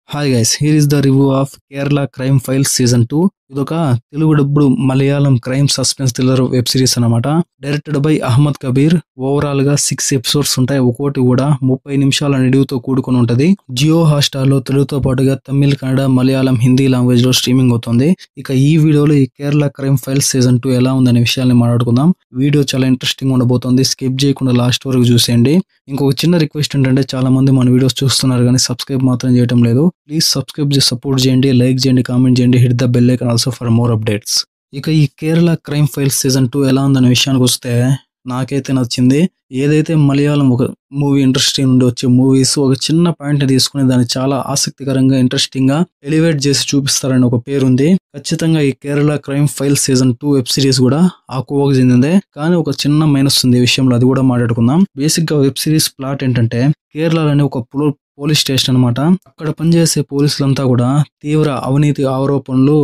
Hi guys, here is the review of Kerala crime files season 2. ఇదొక Telugu dubbed Malayalam crime suspense thriller web series అన్నమాట. Directed by Ahmed Kabir. Overall గా 6 episodes ఉంటాయి. ఒక్కోటి కూడా 30 నిమిషాల నిడివితో కూడుకొని ఉంటది. జియో హాట్‌స్టార్ లో తెలుగుతో పాటుగా తమిళ్, కన్నడ, మలయాళం, హిందీ లాంగ్వేజ్ లో స్ట్రీమింగ్ అవుతుంది. ఇక ఈ వీడియోలో ఈ కేరళ క్రైమ్ ఫైల్స్ సీజన్ 2 ఎలా ఉందనే విషయాన్ని మాట్లాడుకుందాం. వీడియో చాలా ఇంట్రెస్టింగ్ ఉండబోతోంది. స్కిప్ చేయకుండా లాస్ట్ వరకు చూసేయండి. ఇంకొక చిన్న రిక్వెస్ట్ ఏంటంటే, చాలా మంది మన వీడియోస్ చూస్తున్నారు కానీ సబ్స్క్రైబ్ మాత్రం చేయడం లేదు. ప్లీజ్ సబ్స్క్రైబ్ చేసి సపోర్ట్ చేయండి, లైక్ చేయండి, కామెంట్ చేయండి, hit the bell icon also for more updates. ఇక ఈ కేరళ క్రైమ్ ఫైల్స్ సీజన్ 2 ఎలా ఉందనే విషయానికి వస్తే, నాకైతే నచ్చింది. ఏదైతే మలయాళం ఒక మూవీ ఇండస్ట్రీ నుండి వచ్చే మూవీస్ ఒక చిన్న పాయింట్ ని తీసుకుని దాన్ని చాలా ఆసక్తికరంగా, ఇంట్రెస్టింగ్ గా ఎలివేట్ చేసి చూపిస్తారని ఒక పేరుంది. ఖచ్చితంగా ఈ Kerala crime files season 2 web series కూడా ఆ కోవకు చెందిందే. కానీ ఒక చిన్న మైనస్ ఉంది ఈ విషయంలో, అది కూడా మాట్లాడుకుందాం. బేసిక్ గా వెబ్ సిరీస్ ప్లాట్ ఏంటంటే, కేరళలోని ఒక పోలీస్ స్టేషన్ అన్నమాట. అక్కడ పనిచేసే పోలీసులంతా కూడా తీవ్ర అవినీతి ఆరోపణలు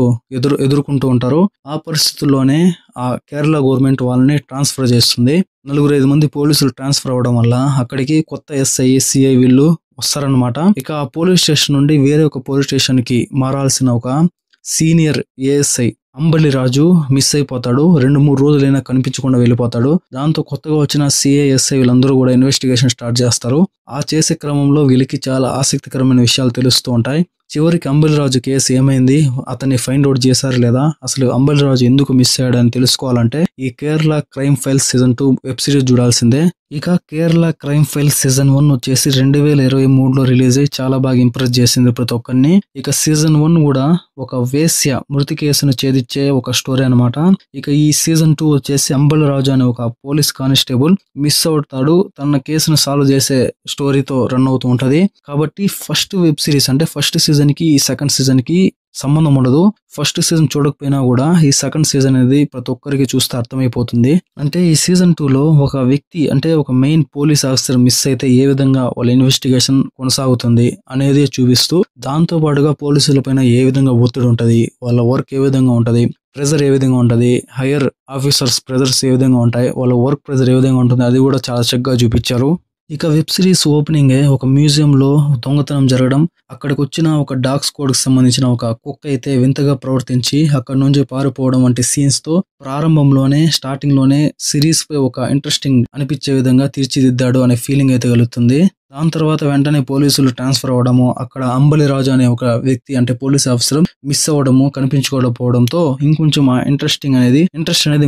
ఎదుర్కొంటూ ఉంటారు. ఆ పరిస్థితుల్లోనే ఆ కేరళ గవర్నమెంట్ వాళ్ళని ట్రాన్స్ఫర్ చేస్తుంది. 4-5 మంది పోలీసులు ట్రాన్స్ఫర్ అవ్వడం వల్ల అక్కడికి కొత్త ఎస్ఐ, సిఐ వీళ్ళు వస్తారనమాట. ఇక ఆ పోలీస్ స్టేషన్ నుండి వేరే ఒక పోలీస్ స్టేషన్ కి మారాల్సిన ఒక సీనియర్ ఏఎస్ఐ అంబలి రాజు మిస్ అయిపోతాడు. 2-3 రోజులైనా కనిపించకుండా వెళ్ళిపోతాడు. దాంతో కొత్తగా వచ్చిన సిఐఎస్ఐ వీళ్ళందరూ కూడా ఇన్వెస్టిగేషన్ స్టార్ట్ చేస్తారు. ఆ చేసే క్రమంలో వీళ్ళకి చాలా ఆసక్తికరమైన విషయాలు తెలుస్తూ ఉంటాయి. చివరికి అంబలి రాజు కేసు ఏమైంది, అతన్ని ఫైండ్ అవుట్ చేశారు లేదా, అసలు అంబలి రాజు ఎందుకు మిస్ అయ్యాడని తెలుసుకోవాలంటే ఈ Kerala crime files season 2 web series చూడాల్సిందే. ఇక కేరళ క్రైమ్ ఫైల్స్ సీజన్ 1 వచ్చేసి 2023లో రిలీజ్ అయ్యి చాలా బాగా ఇంప్రెస్ చేసింది ప్రతి ఒక్కరిని. ఇక సీజన్ 1 కూడా ఒక వేశ్య మృతి కేసును ఛేదించే ఒక స్టోరీ అనమాట. ఇక ఈ సీజన్ 2 వచ్చేసి అంబలి రాజు అనే ఒక పోలీస్ కానిస్టేబుల్ మిస్ అవుతాడు. తన కేసును సాల్వ్ చేసే స్టోరీతో రన్ అవుతూ ఉంటది. కాబట్టి ఫస్ట్ వెబ్ సిరీస్ అంటే ఫస్ట్ సీజన్ కి ఈ సెకండ్ సీజన్ కి సంబంధం ఉండదు. ఫస్ట్ సీజన్ చూడకపోయినా కూడా ఈ సెకండ్ సీజన్ అనేది ప్రతి ఒక్కరికి చూస్తే అర్థమైపోతుంది. అంటే ఈ సీజన్ 2లో ఒక వ్యక్తి అంటే ఒక మెయిన్ పోలీస్ ఆఫీసర్ మిస్ అయితే ఏ విధంగా వాళ్ళ ఇన్వెస్టిగేషన్ కొనసాగుతుంది అనేది చూపిస్తూ, దాంతో పాటుగా పోలీసుల పైన ఏ విధంగా ఒత్తిడి ఉంటది, వాళ్ళ వర్క్ ఏ విధంగా ఉంటది, ప్రెజర్ ఏ విధంగా ఉంటది, హైయర్ ఆఫీసర్స్ ప్రెజర్స్ ఏ విధంగా ఉంటాయి, వాళ్ళ వర్క్ ప్రెజర్ ఏ విధంగా ఉంటుంది, అది కూడా చాలా చక్కగా చూపించారు. ఇక వెబ్ సిరీస్ ఓపెనింగే ఒక మ్యూజియం లో దొంగతనం జరగడం, అక్కడికి వచ్చిన ఒక డాగ్ స్క్వాడ్ కి సంబంధించిన ఒక కుక్క అయితే వింతగా ప్రవర్తించి అక్కడ నుంచి పారిపోవడం వంటి సీన్స్ తో ప్రారంభంలోనే స్టార్టింగ్ లోనే సిరీస్ పై ఒక ఇంట్రెస్టింగ్ అనిపించే విధంగా తీర్చిదిద్దాడు అనే ఫీలింగ్ అయితే కలుగుతుంది. దాని తర్వాత వెంటనే పోలీసులు ట్రాన్స్ఫర్ అవ్వడము, అక్కడ అంబలి రాజు అనే ఒక వ్యక్తి అంటే పోలీస్ ఆఫీసర్ మిస్ అవ్వడము, కనిపించుకోకపోవడంతో ఇంకొంచెం ఆ ఇంట్రెస్ట్ అనేది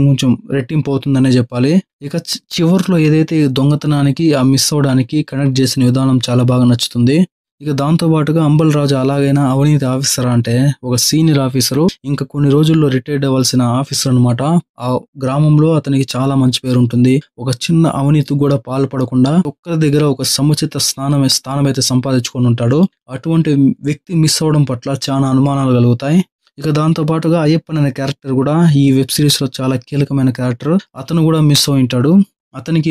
ఇంకొంచెం రెట్టింపు అవుతుందనే చెప్పాలి. ఇక చివరిలో ఏదైతే దొంగతనానికి ఆ మిస్ అవ్వడానికి కనెక్ట్ చేసిన విధానం చాలా బాగా నచ్చుతుంది. ఇక దాంతో పాటుగా అంబల్ రాజు అలాగైనా అవినీతి ఆఫీసర్ అంటే ఒక సీనియర్ ఆఫీసరు, ఇంకా కొన్ని రోజుల్లో రిటైర్డ్ అవ్వాల్సిన ఆఫీసర్ అనమాట. ఆ గ్రామంలో అతనికి చాలా మంచి పేరు ఉంటుంది. ఒక చిన్న అవినీతి కూడా పాల్పడకుండా ఒక్కరి దగ్గర ఒక సముచిత స్థానం అయితే సంపాదించుకొని ఉంటాడు. అటువంటి వ్యక్తి మిస్ అవ్వడం పట్ల చాలా అనుమానాలు కలుగుతాయి. ఇక దాంతో పాటుగా అయ్యప్పన్ అనే క్యారెక్టర్ కూడా ఈ వెబ్ సిరీస్ లో చాలా కీలకమైన క్యారెక్టర్. అతను కూడా మిస్ అయి ఉంటాడు.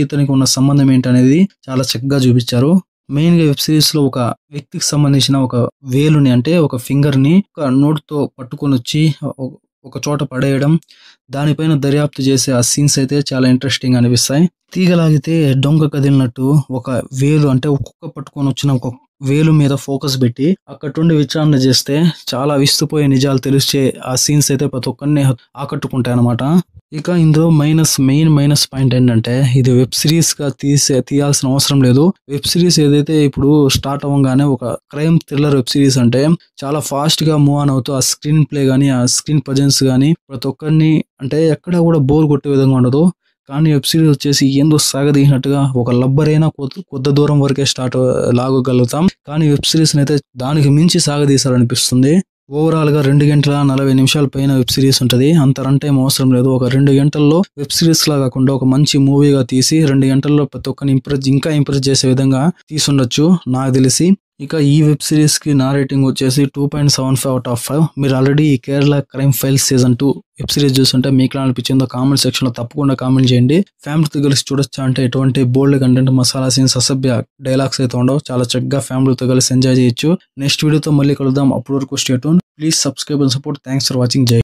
ఇతనికి ఉన్న సంబంధం ఏంటనేది చాలా చక్కగా చూపించారు. మెయిన్ గా వెబ్ సిరీస్ లో ఒక వ్యక్తికి సంబంధించిన ఒక వేలుని అంటే ఒక ఫింగర్ ని ఒక నోట్ తో పట్టుకొని వచ్చి ఒక చోట పడేయడం, దానిపైన దర్యాప్తు చేసే ఆ సీన్స్ అయితే చాలా ఇంట్రెస్టింగ్ అనిపిస్తాయి. తీగలాగితే డొంక కదిలినట్టు ఒక వేలు అంటే ఒక్కొక్క పట్టుకొని వచ్చిన ఒక వేలు మీద ఫోకస్ పెట్టి అక్కడుండి విచారణ చేస్తే చాలా విస్తుపోయే నిజాలు తెలిసే ఆ సీన్స్ అయితే ప్రతి ఒక్కరిని ఆకట్టుకుంటాయి అన్నమాట. ఇక ఇందులో మెయిన్ మైనస్ పాయింట్ ఏంటంటే, ఇది వెబ్ సిరీస్ గా తీయాల్సిన అవసరం లేదు. వెబ్ సిరీస్ ఏదైతే ఇప్పుడు స్టార్ట్ అవ్వగానే ఒక క్రైమ్ థ్రిల్లర్ వెబ్ సిరీస్ అంటే చాలా ఫాస్ట్ గా మూవ్ ఆన్ అవుతూ ఆ స్క్రీన్ ప్లే గానీ, ఆ స్క్రీన్ ప్రజెన్స్ గానీ ప్రతి ఒక్కరిని అంటే ఎక్కడ కూడా బోర్ కొట్టే విధంగా ఉండదు. కానీ వెబ్ సిరీస్ వచ్చేసి ఏందో సాగదీసినట్టుగా ఒక లబ్బర్ అయినా కొద్ది దూరం వరకే లాగగలుగుతాం. కానీ వెబ్ సిరీస్ అయితే దానికి మించి సాగదీశారనిపిస్తుంది. ఓవరాల్ గా 2 గంటల 40 నిమిషాల పైన వెబ్ సిరీస్ ఉంటది. అంత రన్ టైం అవసరం లేదు. ఒక 2 గంటల్లో వెబ్ సిరీస్ లా కాకుండా ఒక మంచి మూవీగా తీసి 2 గంటల్లో ప్రతి ఒక్కరిని ఇంప్రెస్ చేసే విధంగా తీసుండొచ్చు నాకు తెలిసి. ఇక ఈ వెబ్ సిరీస్ కి నా రేటింగ్ వచ్చేసి 2.75/5. మీరు ఆల్రెడీ ఈ Kerala crime files season 2 web series చూస్తుంటే మీకు ఎలా అనిపించిందో కామెంట్ సెక్షన్ లో తప్పకుండా కామెంట్ చేయండి. ఫ్యామిలీతో కలిసి చూడొచ్చా అంటే ఎటువంటి బోల్డ్ కంటెంట్, మసాలా సీన్స్, అసభ్య డైలాగ్స్ అయితే ఉండవు. చాలా చక్కగా ఫ్యామిలీతో కలిసి ఎంజాయ్ చేయొచ్చు. నెక్స్ట్ వీడియోతో మళ్ళీ కలుద్దాం. అప్పటి వరకు stay tune. Please subscribe and support. Thanks for watching. జై